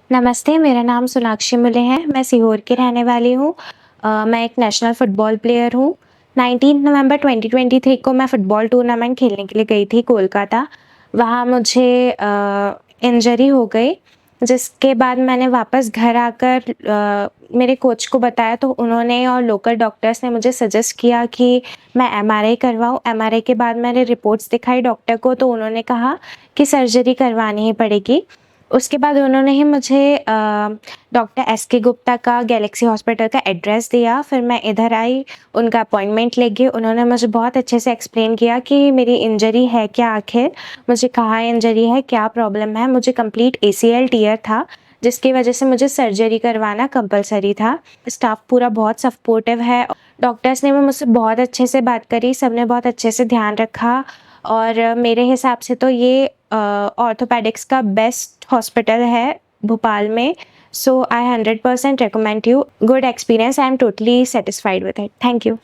नमस्ते, मेरा नाम सोनाक्षी मुले है, मैं सीहोर की रहने वाली हूँ। मैं एक नेशनल फुटबॉल प्लेयर हूँ। 19 नवंबर 2023 को मैं फुटबॉल टूर्नामेंट खेलने के लिए गई थी कोलकाता। वहाँ मुझे इंजरी हो गई, जिसके बाद मैंने वापस घर आकर मेरे कोच को बताया, तो उन्होंने और लोकल डॉक्टर्स ने मुझे सजेस्ट किया कि मैं एमआरआई करवाऊँ। एमआरआई के बाद मैंने रिपोर्ट्स दिखाई डॉक्टर को, तो उन्होंने कहा कि सर्जरी करवानी ही पड़ेगी। उसके बाद उन्होंने ही मुझे डॉक्टर.S.K गुप्ता का गैलेक्सी हॉस्पिटल का एड्रेस दिया। फिर मैं इधर आई, उनका अपॉइंटमेंट लेके उन्होंने मुझे बहुत अच्छे से एक्सप्लेन किया कि मेरी इंजरी है क्या आखिर, मुझे कहाँ इंजरी है, क्या प्रॉब्लम है। मुझे कंप्लीट ACL टियर था, जिसकी वजह से मुझे सर्जरी करवाना कंपल्सरी था। स्टाफ पूरा बहुत सपोर्टिव है। डॉक्टर्स ने भी मुझसे बहुत अच्छे से बात करी, सबने बहुत अच्छे से ध्यान रखा और मेरे हिसाब से तो ये ऑर्थोपेडिक्स का बेस्ट हॉस्पिटल है भोपाल में। सो आई 100% recommend you. Good experience. I am totally satisfied with it. Thank you.